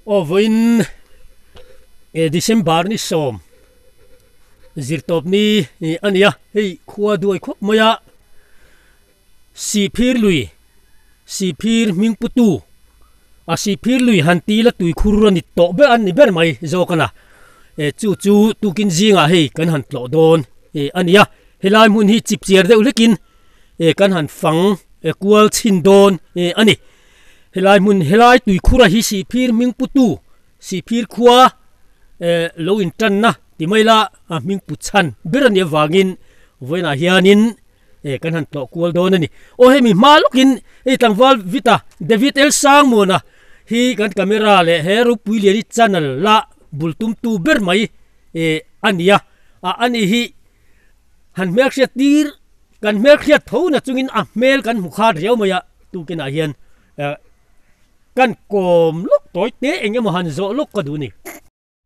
Ovoin December ni som zirtop ni ania hei khua duai khop maya sipir lui sipir mingputu a sipir lui hanti la tui khurani to be an ni ber mai zokana chu tukin zinga hei kan han tlo don ania helai mun hi chip chiar de ulekin kan han fang kwal chin don ani helai mun helai tui khura hi sipir mingputu sipir khua lo in tan na ti mai la ming puchan berani wangin voina hianin kan han tlo kwal don ani o hemi malukin tangwal vita David El Sang mona hi kan camera le heru puili channel la bultum tu ber mai ania ani hi han mek sia tir kan mek sia thona chungin a mel kan mukha riau maya tu kena hian kan kom lok toy te enge mo han zo lok ka du ni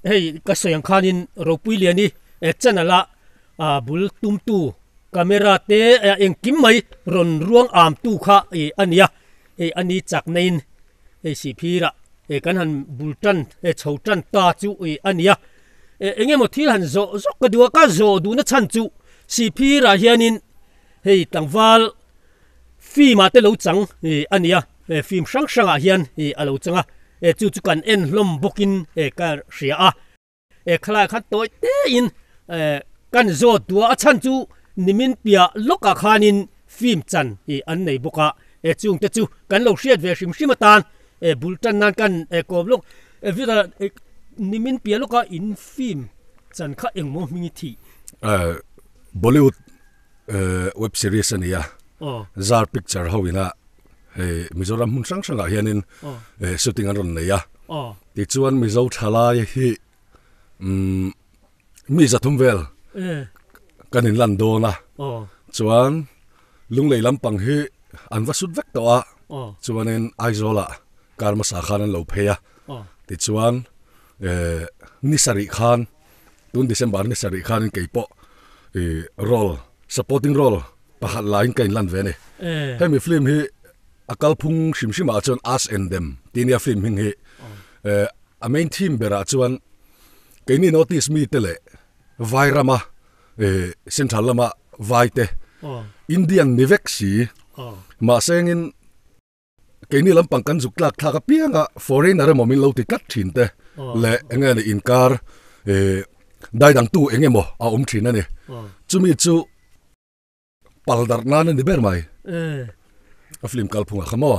hei ka soyang khanin ro puili ani channel la bul tum tu camera te eng kim mai ron ruang am tu kha ania ani chak nein si phira kan han bultan chhotan ta chu ania enge mo thil han zo zok ka duwa ka zo du na chan chu si phira hianin hei tangwal fi ma te lo chang ania film sang sanga hian alo changa chu kan en hlom bokin ka ria khala khat toy te in kan zo duwa a chan chu nimin pia loka khanin film chan an nei boka chung te chu kan lo hriat ve hrim hrimatan bultan nan kan kom lok vita nimin pia loka in film chan kha engmo mingi thi Bollywood web series ania zar picture howina Mizoram mun sang sanga hianin shooting an ron neya ti chuan mizo thala hi mi zathum vel kanin lan dona chuan lunglei lampang hi an vasut vek to a chuanin aizola karma sa khan an lo pheya ti chuan nisari khan tun December nisari khan in keipo role supporting role pahat lain kain lan vene hemi film hi akal phung shimshima chon Us and Them tinia film hing hi a main team bera chuan kaini notice mi tele vairama central lama vaite Indian nivexi ma sengin kaini lampang kan zuklak thaka pianga foreigner momin lo ti kat thin te le engani inkar daidang tu engemo a thina ni chumi chu paldar nan ni ber mai a film kalphunga khamo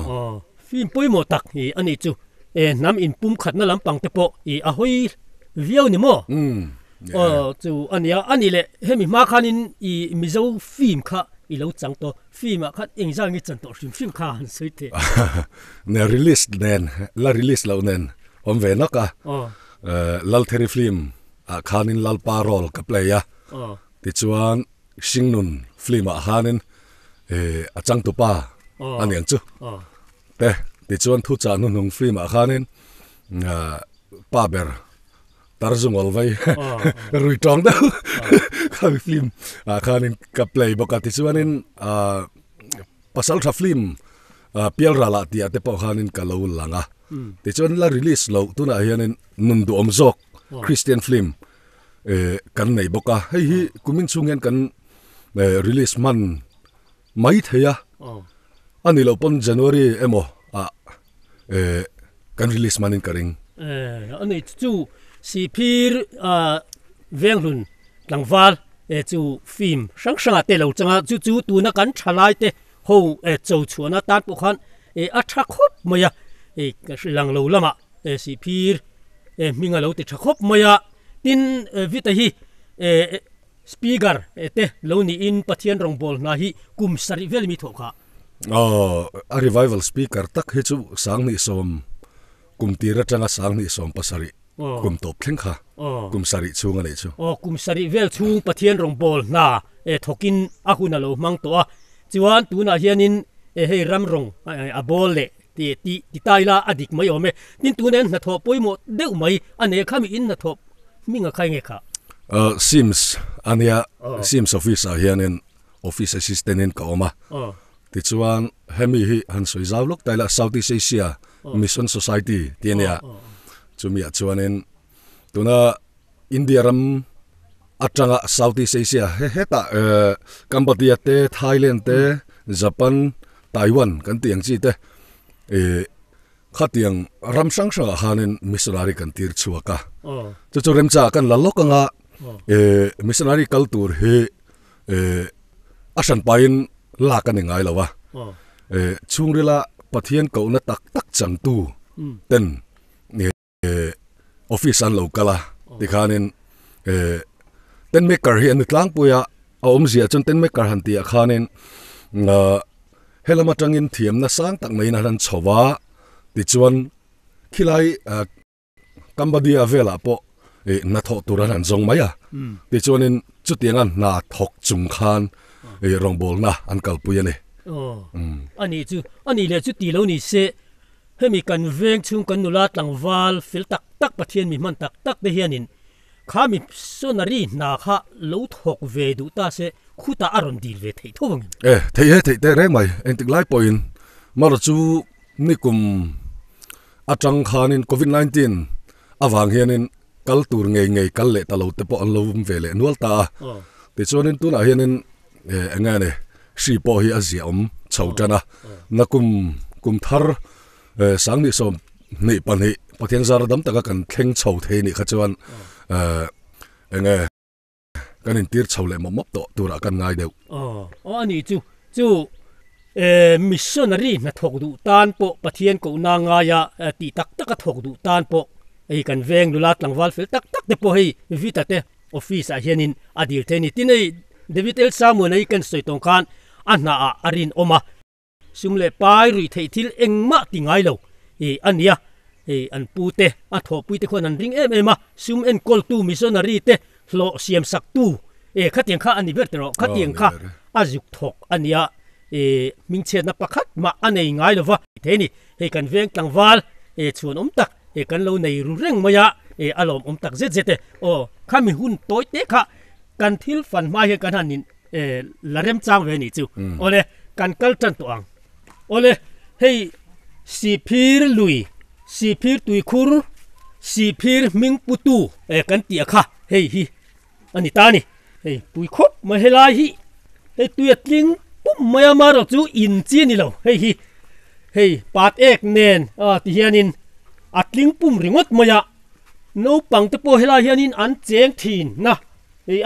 film poimo tak hi ani chu nam in pum khat na lampang te po a hoi viau ni mo chu ania ani le hemi ma khanin mizo film kha i lo chang to film a khat engzang i chan to film kha han soite ne release nen la release lo nen om ve naka lal theri film a khanin lal parol ka playa ti chuan singnun film a hanin a chang tu pa ani ang chu te ti chuan thu cha nu nung film a khanin pa ber tarzung olvai rui tong da ka film a khanin ka play boka ti chuanin pasal tha film pial rala ti ate po khanin ka lo langa ti chuan la release lo tuna hianin nun du omzok Christian film kan nei boka hei hi kumin chungen kan release man mai theya ani lo pon January emo kan release man in karing ani chu sipir venglun tlangwal chu film sang sang te lo changa chu tu na kan thalai te ho chou chuana tan pu khan a tha khop maya ka lang lo lama sipir minga lo te tha khop maya tin vita hi speaker te lo ni in pathian rongbol na hi kum sari vel mi thoka a revival speaker tak he chu sang ni som kum tira changa sang ni som pasari kum top thleng kha kum sari chunga nei chu kum sari vel chung pathian rongbol na thokin a huna lo mang to a chuan tuna hianin hei ram rong a bol le ti taila adik mai ome tin tunen na tho poimo deu mai ane khami in na thop minga khai nge kha sims ania sims office hianin office assistant in ka oma ti chuan hemi hi han soizau lok taila Southeast Asia Mission Society tiania chumi chuanin tuna India ram atanga Southeast Asia heta Cambodia te Thailand te Japan Taiwan kan tiang chi te khatiang ram sang sang hanin missionary kan tir chuaka chu rem cha kan lalokanga missionary culture he asan pain la kan ngai lawa chungrila pathian ko na tak tak chang tu ten office an lokala tikhanin ten maker hi an tlang puya om zia chon ten maker han ti khanin helama tangin thiam na sang tak mai na ran chowa ti chuan khilai Cambodia vela po na tho turan an zong maya ti chuanin chutiangan na thok chung khan rong bol na an kalpuya ne ani le chu ti lo ni se hemi kan veng chung kan nula tlang wal fil tak tak pathian mi man tak tak de hianin khami sonari na kha lo thok ve du ta se khuta aron dil ve thei thowang thei te re mai entik lai point mar chu nikum atang khanin COVID-19 awang hianin kaltur ngei kal le ta lo te po an lo ve le nual ta ti chuanin tuna hianin anga ne si po hi azia chautana nakum thar sang ni som nei pan hi pathian zar dam taka kan thleng chho the ni kha chuan enge kanin tir chhole momop to tura kan ngai deu ani chu missionary na thok du tan po pathian ko na nga ya ti tak tak thok du tan po ei kan veng lulat langwal fel tak tak te po hi vita te office a hianin adir the ni tinei David El Samu nei kan soitong khan anna a arin oma sumle pai ri thei thil engma tingai lo ania an pute a tho puite khon an ring em ema sum en kol tu missionary te hlo siam sak tu khatiang kha ani bertero khatiang kha ajuk thok ania mingche na pakhat ma anei ngai lova theni he kan veng tlangwal chuan tak kan lo nei ru reng maya alom tak zete khami hun toy te kha kan thil fan mai he kan hanin larem chang ve ni chu ole kan kal chan to ang ole hei sipir lui sipir tuikhur sipir ming putu kan ti kha hei hi ani tani hei tuikhop ma helai hi hei tuatling pum maya maro chu in chi ni lo hei pat ek nen ti hianin atling pum ringot maya no pang te po helai hianin an cheng thin na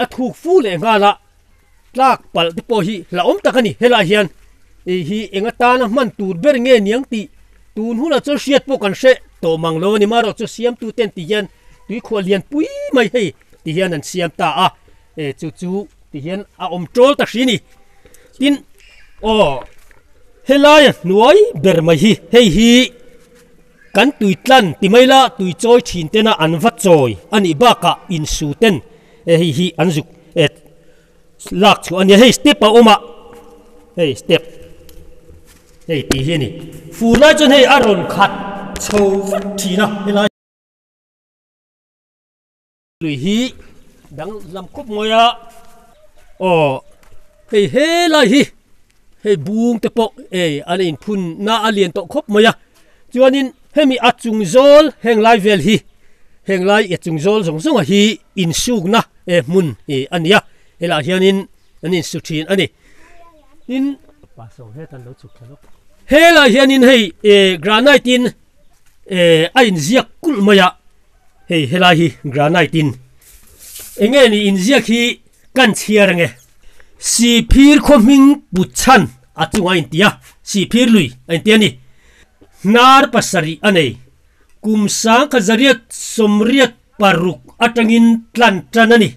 athuk fu le nga la tlak pal te po hi la takani helai hian hi engata na man tur ber nge niang ti tun hula cho siat po kan se to manglo ni maro cho siam tu ten ti hian tui kholian pui mai hei ti hian an siam ta chu ti hian a trol ta shini tin helai nuai ber mai hi kan tui tlan ti mai la tui choi thin te na an va choi ani ba ka in su ten hi an zuk lak chu ani hei step a oma hei step hei ti hiani fu lai chon hei aron khat chho thina helai lui hi dang lam kop moya hei helai hi hei bung te po an in phun na alien to khop moya chuanin hemi achung zol heng lai vel hi heng lai achung zol zong zong hi in suk na mun ania hela hianin anin su thin ani in pa so he tan lo chuk thalo hela hianin hei granite in a in ziak kul maya hei hela hi granite in enge ni in ziak hi kan chiar nge si phir khoming puchan achunga in tia si phir lui an tiani nar pasari anei kumsang khazariat somriat paruk atangin tlan tanani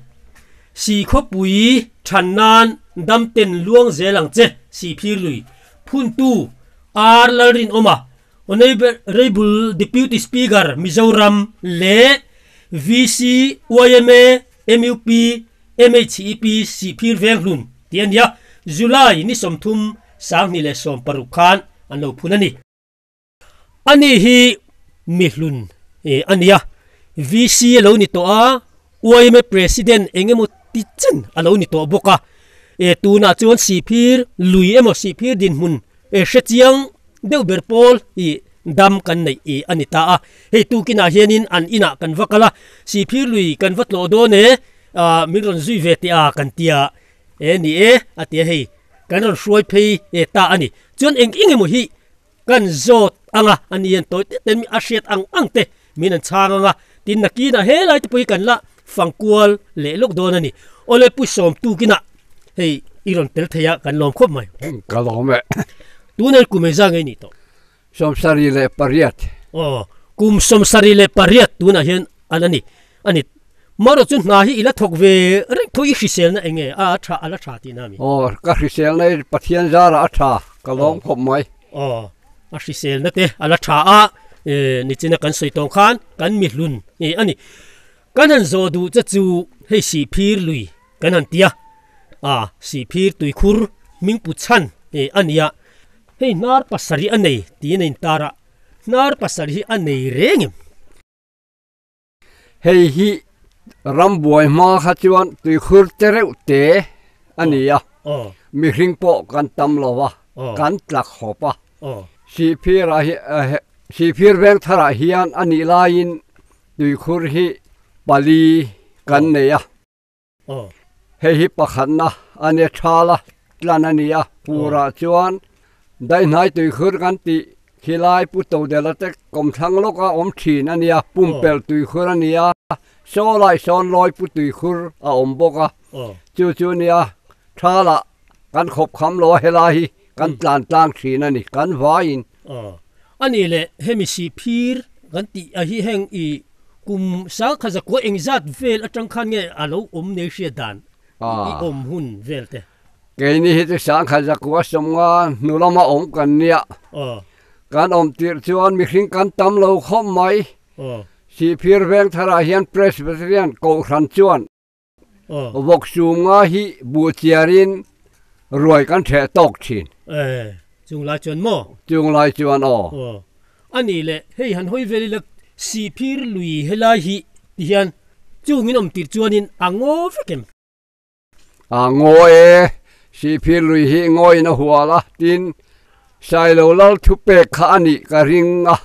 si khopui thanan damten luang zelang che si phir lui phun tu ar larin oma honorable deputy speaker Mizoram le VC YMA MUP MHEP si phir venglun tiania July ni somthum sang ni le som parukhan anlo phunani ani hi mihlun ania VC alo ni to a YMA president engemo tichen alo ni to boka tuna chuan si phir lui emo si phir din mun shechiang deu berpol dam kan nei e anita a hei tu kina hianin an ina kan vakala si phir lui kan vatlo do ne min ron zui ve ti a kan tia e ni e atia hei kan ron hruai phei e ta ani chuan eng mo hi kan zot anga anian toy ten mi a hriat ang te min an chang anga tin nakina he lai te pui kan la fangkual le lok don ani ole pu som tu kina hei iron tel thaya kan lom khop mai ka lom e tu ne ku me za ngai ni to som sari le pariat kum som sari le pariat tu na hian anani ani maro chun na hi ila thok ve re thoi hrisel na enge a tha ala tha ti na mi ka hrisel nei pathian zara a tha ka lom khop mai a hrisel na te ala tha a ni china kan soitong khan kan mi hlun ani kan han zo du cha chu hei si phir lui kan han tia si phir tui khur ming pu chan ania hei nar pasari anei ti nei tara nar pasari anei rengem hei hi rambuai ma kha chuan tui khur tereu te ania mi hring po kan tam lowa kan tlak hopa si phir veng thara hian ani lain tui khur hi pali kan neya hei hi pakhan na ane thala tlan ania pura chuan dai nai tui khur kan ti khilai pu to dela te kom thang loka om thin ania pumpel tui khur ania so lai son loi pu tui khur a om boka chu nia thala kan khop kham lo helai kan tlan tlang thin ani kan vain ani le hemisi phir kan ti a hi heng i kum sa khaza ko engzat vel atang khan nge alo om ne hria dan i om hun velte ke ni hi te sang khaza ko somnga nulama om kan nia kan om tir chuan mi hring kan tam lo khom mai si phir veng thara hian presbyterian ko ran chuan vok sunga hi bu chiarin roi kan the tok thin chung lai chuan ani le hei han hoi veli le si phir lui helai hi hian chungin om tir chuanin ango vekem ngoe si phir lui hi ngoi na huala tin sai lo lal thu pe kha ani ka ringa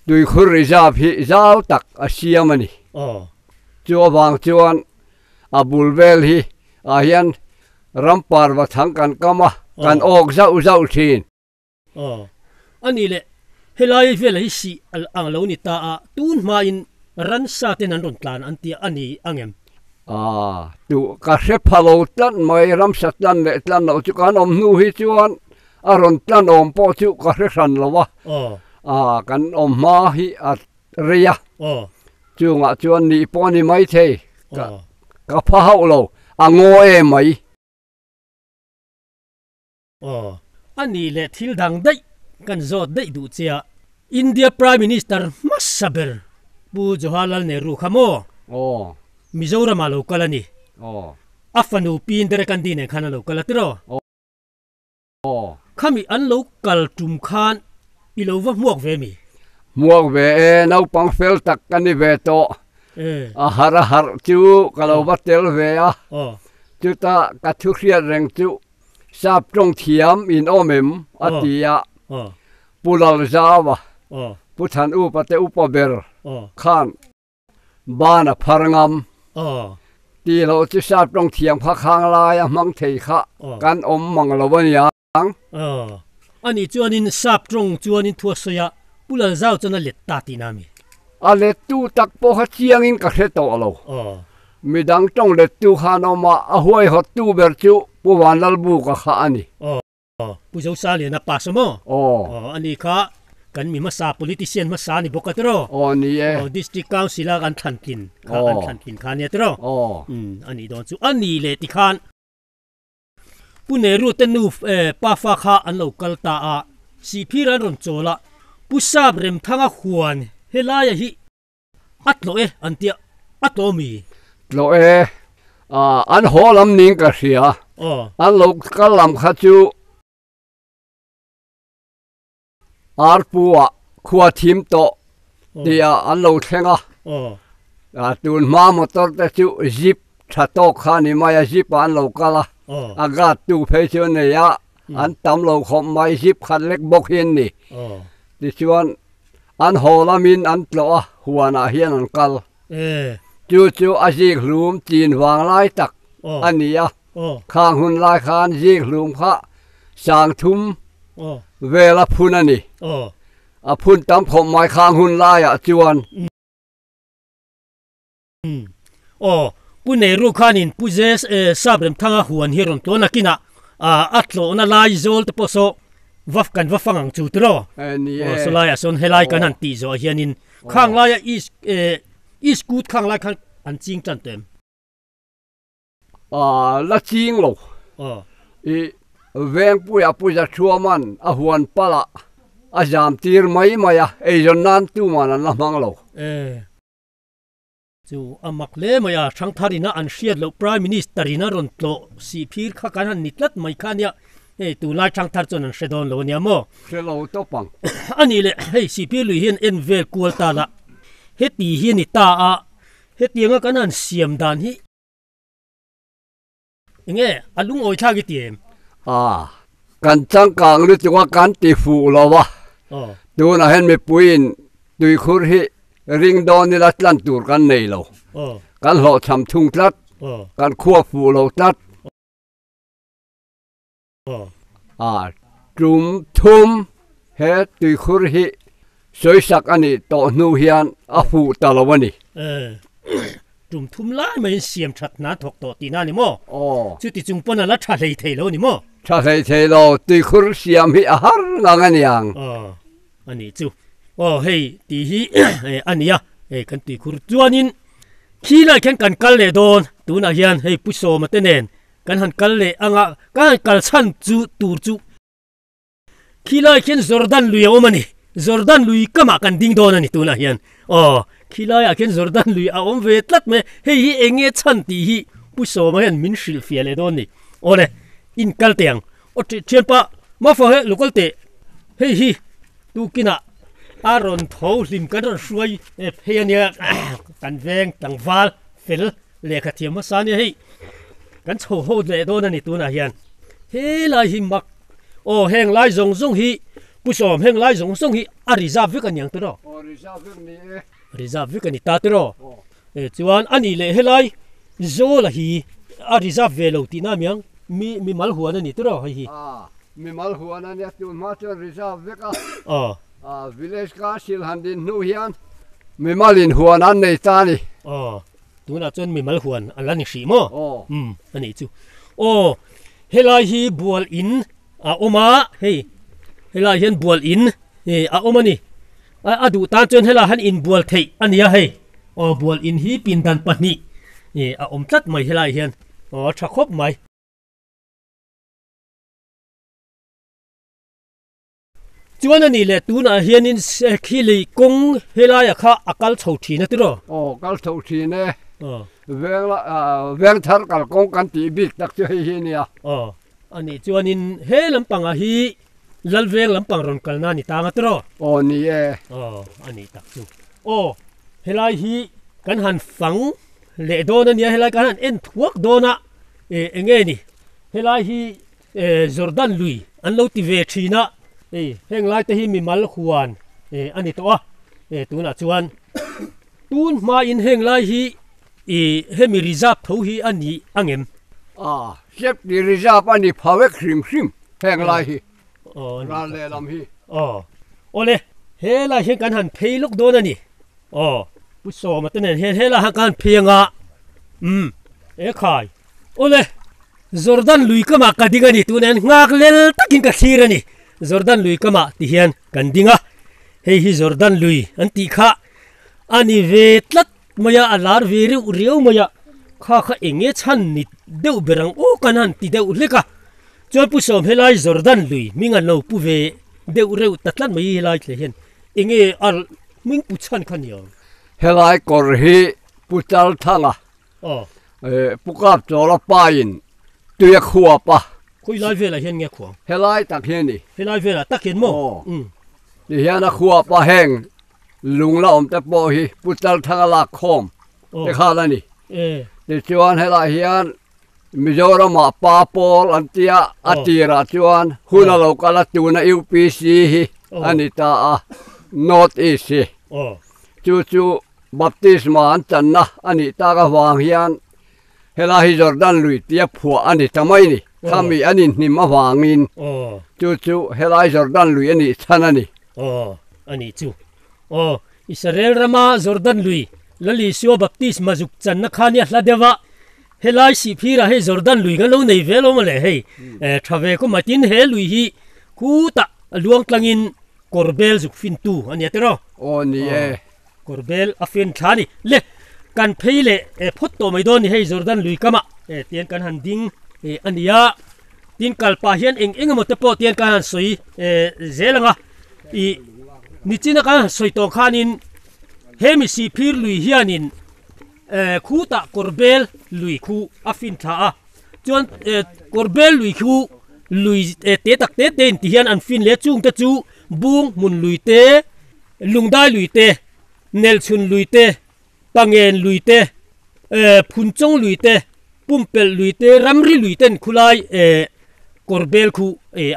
tui khur rizab hi zau tak asiamani chuwa wang chuan abul vel hi hian rampar wa thang kan kama kan ok zau thin ani le helai vel hi si al ang lo ni ta a tun ma in ran sa ten an ron tlan an tia ani angem tu ka se phalo tlan mai ram sat tlan le tlan no chu kan om nu hi chuan a ron tlan om po chu ka se ran lowa kan om ma hi at ria chunga chuan ni po ni mai the ka pha hau lo angoe mai ani le thil dang dai kan zot dai du chia India Prime Minister Masaber bu Jawaharlal Nehru khamo Mizoram alo kalani afanu pin dere kan dine khana lo kalatro khami an lo kal tum khan ilova muak ve mi muak ve nau pang fel tak kan ni ve to har chu kalova tel ve chu ta ka thu khria reng chu sap trong thiam in omem atia pulal zawa puthan upate upaber khan bana pharngam ti lo chu sap trong thiam pha khang lai mang thei kha kan om mang lo bania ani chuanin sap trong chuanin thua soya pulal zau chana let ta ti nami ale tu tak po kha chiang in ka khe to lo midang trong le tu khanoma a huai hot tu ber chu puwan lal bu ka kha ani pu zo sa le na pasamo ani kha kan mi masa politician masa ni bokatro ni district council kan thankin kha an thankin kha ne tro ani don chu ani le ti khan pune ru tenu pa fa kha an local ta a si phiran ron chola pusab rem thanga huan helaya hi atlo antia atomi lo an holam ning ka sia an local lam kha chu arpuwa khuwa thim to dia an lo thenga tun ma motor te chu zip tha to kha ni maya zip an lo kala aga tu phe chu ne ya อันตำเราขอไม่สิบคันเล็กบกเห็นนี่ดิชวนอันโหรามินอันโตหัวหน้าเฮียนอันกัลจู่อาจีกลุมจีนวางลายตักอันนี้ข้างหุ่นลายคานจีกลุมพระสางทุมเวลาพุนอันนี้พุนตำผมไม้ข้างหุ่นลายจวนปุเนรูขานินปุเจสซาบเรมทางหัวฮิรอนตัวนักินะอัตโลนาลายโซลตปโซวัฟกันวัฟฟังจูตรอสลายส่วนเฮลายกันหันตีโซเฮียนินข้างลายอีสกูดข้างลายข้างอันจริงจันเต็มละจริงโลเวงปุยจะชัวมันหัวปละจามตีร์ไม่มาจนนั้นตัวมันละมังโลจูมักเล่มายาช่างทารินะอันเชียดโลพรายมินิสเตอรินะรอนโตสีพีร์ข้ากันหันนิดลัดไม่ขันเนี่ยตัวลายช่างทาร์จนันเชดอนโลเนี่ยมั้งเชดอนตัวปังอันนี้เลยสีพีร์ลุยเห็นเอ็นเวลกัวตาละเฮตีเห็นนิตาเฮตีงกันหันเสียมดานฮียังไงลุงโอยชากิเตียมกันจังกลางหรือจังว่ากันตีฟูเราวะตัวน่ะเห็นไม่ปุยนตุยคุรฮีริงดอนนี่ละลันตูกันในเรากันหล่อทำทุ่งตัดกันขั้วฟูเราตัดจุ่มทุ่มเฮตุยคุรฮีสวยสักอันนี้ต่อนูเฮียนฟูตลอดวันนี้จุ่มทุ่มล้ไม่เสียมชัดนะถกต่อตีน่านี่มั้งจุดที่จุ่มปนละชาเลยเทโลนี่มั้งชาเลยเทโลตุยคุรเสียมฮีอาหารงานยังอันนี้จู่เฮ้ยตีฮีอันนี้กันตีคุรจวนินขี้ไล่แข่งกันกัลเลโดนตัวน่ะยันปุโซมาเตเนนกันหันกัลเลกันกัลชันจูตูจูขี้ไล่แข่งจอร์แดนลุยเอามันนี่จอร์แดนลุยก็มากันดิ้งโดนนี่ตัวน่ะยันขี้ไล่แข่งจอร์แดนลุยเอาเวทลัดไหมเฮ้ยเองชันตีฮีปุโซมาเห็นมินชิลฟิเอเลโดนนี่เลยอินกัลเตียงเชียนปะมาฟังลูกกัลเตเฮ้ยตูกินะอารอนทาวลิมกันช่วยเพียงเนี่ยกันแวงตังวาลฟิลเล็กที่มาสานเนี่ยให้กันโชว์เลยโดนนี่ตัวน่ะเฮียนเฮ้ลายหิมักแห่งลายจงฮีผู้ชมแห่งลายจงฮีอาริซาฟิกันยังตัวริซาฟิกันนี่ตาตัวจวนอันนี้เลยเฮลายโซลฮีอาริซาเวลตีน้ำยังมีมัลหัวนั่นนี่ตัวฮีมีมัลหัวนั่นเนี่ยตัวมาตัวริซาฟิกันvillage ก็สิลหันดินนูเฮียนมีมาลินหัวนั้นในตานี่ตัวน่ะจนมีมัลหัวอันละนี่สิมั้งอันนี้จู่เฮลายฮีบัวอินมาเฮลายเห็นบัวอินมานี่ดูตาจนเฮลาหันอินบัวเทอันนี้บัวอินฮีปินดันปนี่ตัดไม่เฮลายเห็นชักคบไม่จวนนี่แหละตัวน่ะเฮียนินขี้เลยกงเฮลายข้าอากาศโฉทีนะตัวกัลโฉทีเนี่ยเวงทัร์กัลกงกันตีบิกตักจะให้เฮียเนี่ยอันนี้จวนนินเฮลำปังฮีลัลเวงลำปังรอนกัลนานี่ตามตัวนี่อันนี้ตักจู่เฮลายฮีกันหันฝังเละโดนนี่เฮลายกันหันเอ็นทวกโดนะเงี้ยนี่เฮลายฮีจอร์แดนลุยอันเราติเวชีนะเฮงไล่แต่ฮีมีมัลขวานอันนี้ตัวตัวน่ะชวนตูนมาอินเฮงไล่ฮีเฮมีริซาบทูฮีอันนี้อังเอ็มเชฟดีริซาบอันนี้พาวเวครีมเฮงไล่ฮีร้านเลลำฮีเลยเฮไล่เฮงกันหันเพย์ลูกโดนอันนี้ผู้สอบมาตั้งแต่เฮไล่หันกันเพย์งะขายเลยจอร์แดนลุยก็มากันดีกันนี่ตัวนั้นงักเล่นตะกินกับชีรนี่จอร์แดนลุยก็มาที่เฮียนกันดิ้งฮีจอร์แดนลุยอันที่ข้าอันนี้เวทลัดมายาอัลลาร์เวริวเรียวมายาข้าเองฉันนิดเดวเบรังกันหันที่เดวเล็กจวนผู้ชมเฮลัยจอร์แดนลุยมิงอันเราผู้เวเดวเร็วตัดลันไม่เฮลัยเลยเห็นเองอัลมิงผู้ชันขันยองเฮลัยกอร์ฮีผู้จัลทังผู้กับจอลปายินตัวขวบปะคุยไลฟ์เวลาเห็นเงี้ยขวางเฮลัยตักเห็นนี่เฮลัยเวลาตักเห็นมั้งนี่เฮียนักขวบปะแห้งลุงละแต่ปอฮีผู้จัลทังลักคอมแต่ข้าแล้วนี่เดี๋ยวชวนเฮลัยเฮียน Mizoram pa pol antia atira chuan huna lokala tuna UPC hi anita a North East hi chu baptisma antanna anita ka wang hian hela hi Jordan lui tia phua ani tamai ni khami ani hnim awangin chu hela hi Jordan lui ani thanani ani chu Israel rama Jordan lui lali sio baptisma juk channa khania hladewa helai si phira he Jordan lui ga lo nei velo male he thave ko matin he lui hi ku ta luang tlangin korbel juk fin tu ani atero ni korbel afin thani le kan pheile phot to mai don he Jordan lui kama tian kan han ding ania tin kalpa hian eng mo te po tian kan han soi zelanga I nichina kan soi to khanin hemi si phir lui hianin khu ta korbel lui khu afin tha a chuan korbel lui khu lui te tak te ten ti hian an fin le chung te chu bung mun lui te lungdai lui te nelchun lui te pangen lui te phunchong lui te pumpel lui te ramri lui ten khulai korbel khu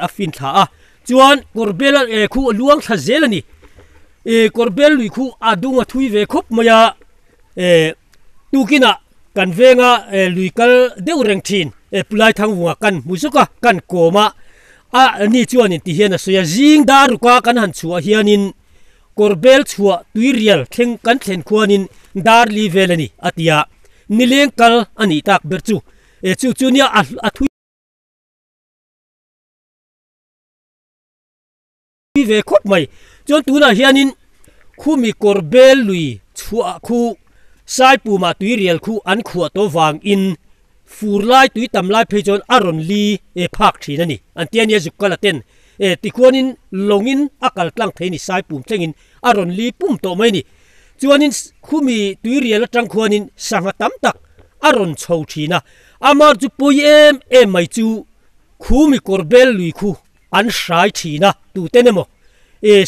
afin tha a chuan korbel khu luang tha zelani korbel lui khu adunga thui ve khop maya tukina kan venga lui kal deu reng thin pulai thang wa kan musuka kan koma ni chuanin ti hian soya jing daru ka kan han chua hianin korbel chua tuirial theng kan thlen khuanin dar li velani atia nileng kal ani tak berchu chu chunia a thui ve khop mai chon tuna hianin khumi korbel lui chua khu sai pu ma tui riel khu an khuwa to wang in furlai tui tamlai phejon aron li phak thina ni antian ya zukala ten tikhonin longin akal tlang theini sai pum tlengin aron li pum to mai ni chuanin khumi tui riel atang khuanin sanga tam tak aron chho thina amar chu pui em mai chu khumi korbel lui khu an shai thina tu tenemo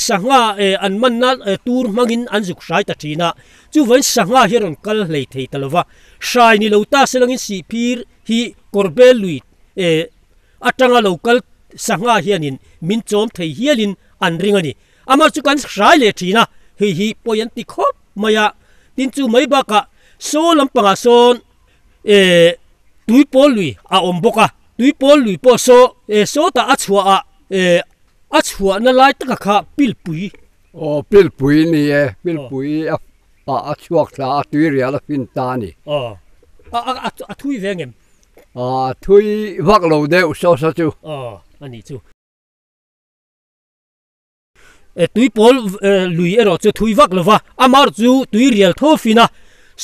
sanga an manna tur mangin an juk shai ta thina chu vai sanga hiron kal lei thei talwa shai ni lota selangin si phir hi korbel lui atanga local sanga hianin min chom thei hialin an ringani amar chu kan shai le thina hi poyan ti khop maya tin chu mai ba ka so lampanga son tui pol lui a omboka tui pol lui po so ta achua achua na lai taka kha pilpui pilpui ni pilpui a chuak la tui rial fin ta ni a thui vengem thui vak lo de so chu ani chu tui pol lui ero chu thui vak lova amar chu tui rial thofina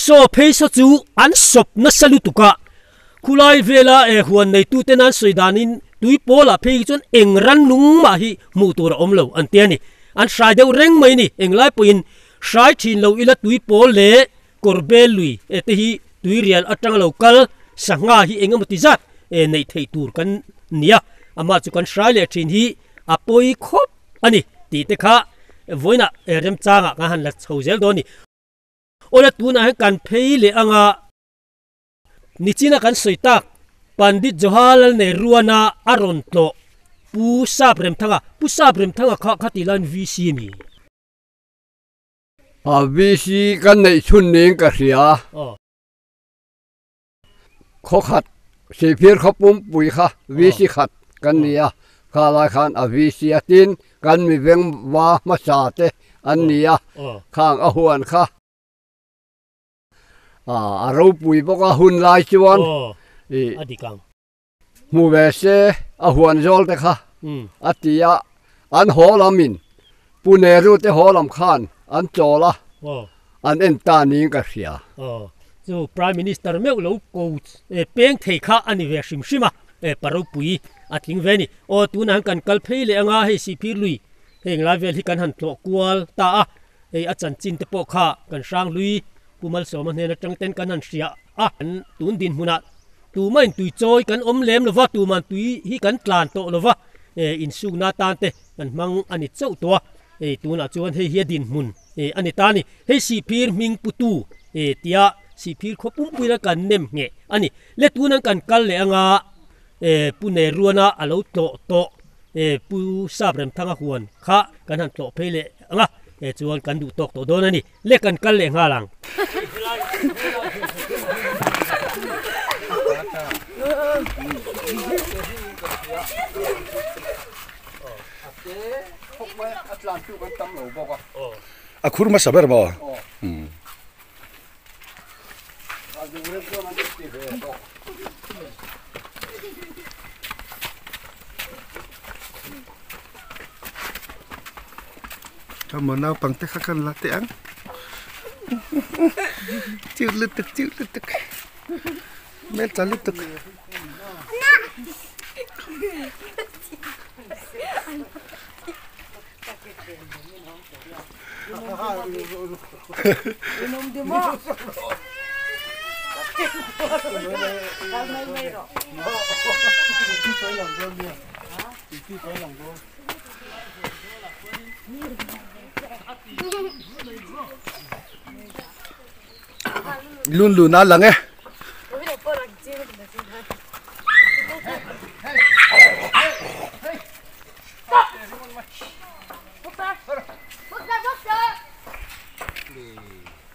so pheisa chu an sop na salu tuka khulai vela huan nei tu tenan soidanin tui pola phei chon engran nung ma hi mu tur omlo antiani an shai deu reng mai ni englai poin shai thin lo ila tui pol le korbel lui te hi tui rial atang local sanga hi engamati zat nei thei tur kan nia ama chu kan shai le thin hi apoi khop ani ti te kha voina rem changa ka han la chhozel doni ola tuna kan phei le anga nichina kan soitak Pandit Jawaharlal Nehruana aron to pusa prem thanga kha tilan VC mi VC kan nei chun ning ka ria kho khat se phir khapum pui kha VC khat kan nia khala khan a VC atin kan mi veng wa ma sa te an nia khang a huan kha a ro pui boka hun lai chuan adikang mu ve se a huan zol te kha atia an holamin puneru te holam khan an chola an enta ning ka ria so prime minister me lo coach peng thei kha ani ve sim sima paro pui ating veni o tunan kan kalphei le anga he si phir lui heng la vel hi kan han tlo kwal ta achan chin te po kha kan sang lui pumal so man hena tang ten kan han sia an tun din huna tu main tui choi kan om lem lova tu man tui hi kan tlan to lova in sung na tan te kan mang ani chau to tu na chuan he hi din mun ani tani he si phir ming putu tia สีพีร์ขบุ้มปุยละกันเนมเงอันนี้เล็ดตัวนั้นกันกันเลยอ่ะปุเนรัวนะอาลูโตปูซาบเริ่มทั้งหัวข้ากันหันโตเพลอ่ะจวนกันดูตกโดนนี่เล็กกันเลยหาหลังอะคุณมาสับเบอร์บ่ทำมันเอาปังเตะขันละเตะอังจิ้วลึกตึกแม่จะลึกตึกลุนน่าหลังเอ้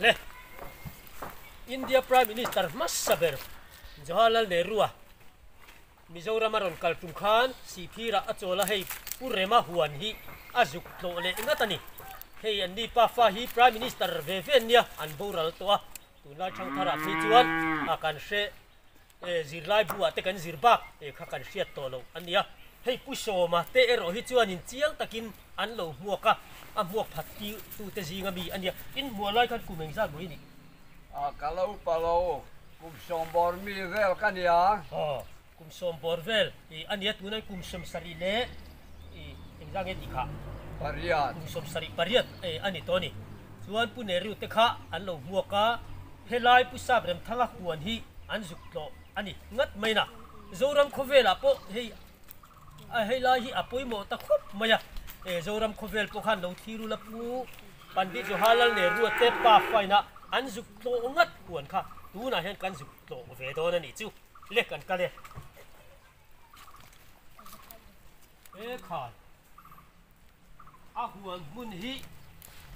เลยอินเดียพรามมินิสเตอร์มัสซาเบอร์จฮาลัลเนรัวมิโซรามารอนคัลตุมขานสีพีระอัจโจลาให้ปุเรมาฮวนฮีอาจุกโลเลงัตานีให้อันนี้ป้าฟ้าฮีพรามมินิสเตอร์เวเฟนเนี่ยอันบูรัลตัวตุลาช่างทาราฟิจวนอาการเชซิร์ไลบัวเตกันซิร์บักข้ากันเชียตโตโลอันนี้ให้ผู้ชมมาเตะโรฮิจวนอินเจียงตะกินอันโลหัวกะอันหัวผัดกิวตูเตจิงามีอันนี้อินหัวไล่กันกูเมงซาบุยนี่kalau palau kum sombor mi vel kan ya kum sombor velอันนี้ตัวนั้นคุมสมสรีเล่เอ็งจังเอ็ดอีกค่ะปาริยัตคุมสมสรีปาริยัตอันนี้ตัวนี้ส่วนผู้เนริวเตค่ะอันโลหัวกะเฮลัยผู้ทราบเรื่องทั้งหวนฮีอันสุกโลอันนี้งัดไม่นะโจรัมโคเวลาโปเฮลัยฮีอปุยโมตะครบมา呀โจรัมโคเวลพวกhanเราทีรุลปูปันดิจฮาลัลเนรัวเตปาไฟนะอันสุกโลงัดหวนค่ะดูนะเห็นกันสุกโลเวโดนั่นนี่จูเล็กกันเลยค่ะอาหวนมุนฮี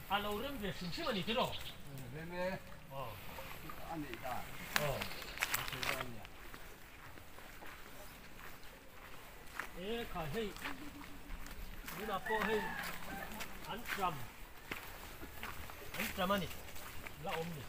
อาเราเริ่มเวสิมชิมันนี่ที่รอเมอันนี้ได้ค่ะเฮ้ยดูนะโปเฮ้ยอันตรมันนี่ละอมนี่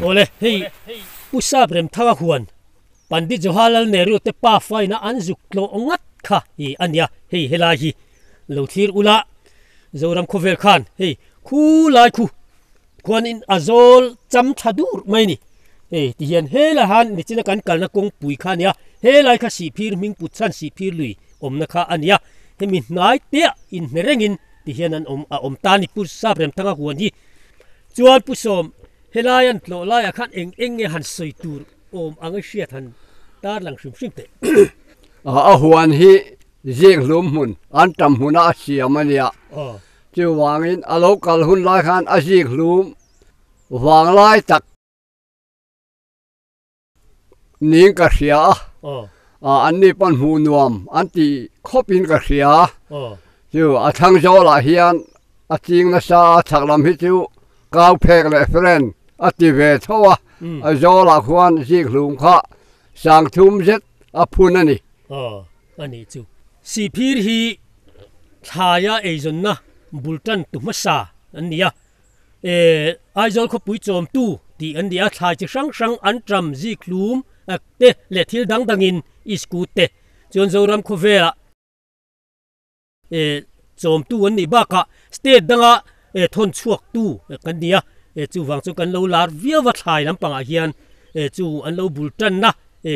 โอเลเฮ้ยอุษาเบรมทั้งหวนปันดิจฮาลัลเนรุเตป้าไฟนะอันจุกโลงัดค่ะอันยาเฮ้ยเฮลาฮีโลทีร์อุละโจรัมโคเวลคานเฮ้ยคูลายคูควันอินอาโซลจำทัดูร์ไม่นี่ที่เห็นเฮลาฮันนี่จินกันกันนักงปุยคานยาเฮลายค่ะสีพีร์มิงปุชันสีพีร์ลุยนะคะอันยาเฮมินนายเตียอินเนเรงอินที่เห็นอันตานิปุษาเบรมทั้งหวนฮีจวนผู้ชมเฮลายันโลลายขันเองหันสวยตูร์อังเชียทันตาหลังชิมเตะหวนฮีเจียงลุมหุนอันจำหุนอาเซียมันเนี่ยจะวางอินอโลกัลหุนลายขันอาเจียงลุมวางลายตักนิ่งกระเสียอันนี้ปันหูนวมอันที่คบอินกระเสียจะทั้งโจลาเฮียนอาจริงนะซาถักลำฮิจูก้าวเพกเลยเฟรนอติเวทว่าโจลาควานจิกลุงข้าสังทุมเจ็ดอภูนันนี่อันนี้จูสีพีร์ฮีทายาเอจนนะบุลตันตุมัสซาอันนี้ไอจอลขบุยโจมตูที่อันนี้ทายจะช่างอันจำจิกลุมเตเลทิลดังอินอิสกูเตจนโจรัมโคเวลโจมตูอันนี้บ้ากะสเตดดังทนชวกตูกันนี้ chu wang chu kan lo lar via wa thlai lampang a hian chu an lo bultan na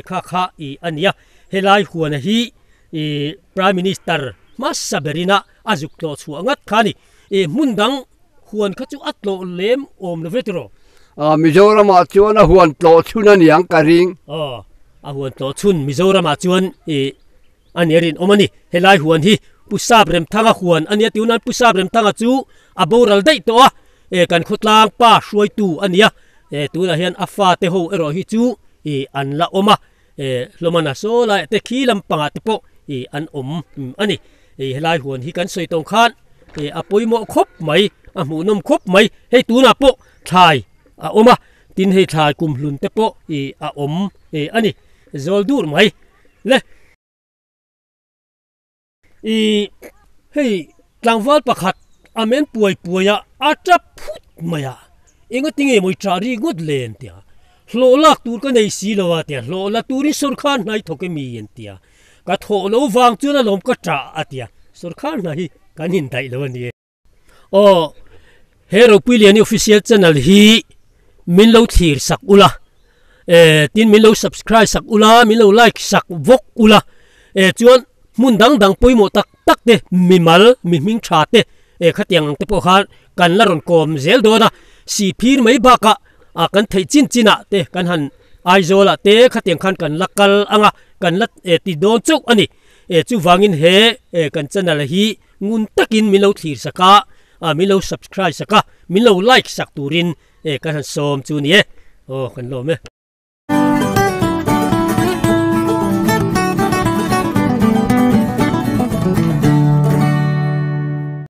kha ania helai huan hi prime minister Masaberina azuk to chu angat khani mundang huan khachu atlo lem om no vetro Mizoram a chuan a huan tlo chuna niang karing a huan tlo chun Mizoram a chuan anerin omani helai huan hi pusab rem thanga huan ania tiunan pusab rem thanga chu aboral dei to a kan khutlang pa hruai tu ania tuna hian afa te ho ero hi chu an la oma lomana so la te khilam panga te po an ani helai huan hi kan soi tong khan apoimo khop mai a hmunom khop mai hei tuna po thai a oma tin hei thai kum hlun te po a ani zoldur mai le hei tlangwal pakhat amen puaya atra phut maya enga tinge moi trari god len tia hlolak tur ka nei si lowa tia hlola turi surkhan nai thoke mi en tia ka tholo wang chuna lom ka tra atia surkhan nai kanin dai lo ni hero piliani official channel hi min lo thir sak ula tin min lo subscribe sak ula min lo like sak vok ula chuan mun dang poimo tak te mimal mi ming tha te khatiang te po khan kan la ron kom zel do na si phir mai ba ka kan thei china te kan han aizola te khatiang khan kan lakal anga kan lat ti don chuk ani chu wangin he kan channel hi ngun takin min lo thir saka min lo subscribe saka min lo like sak turin kan han som chu ni kan lo me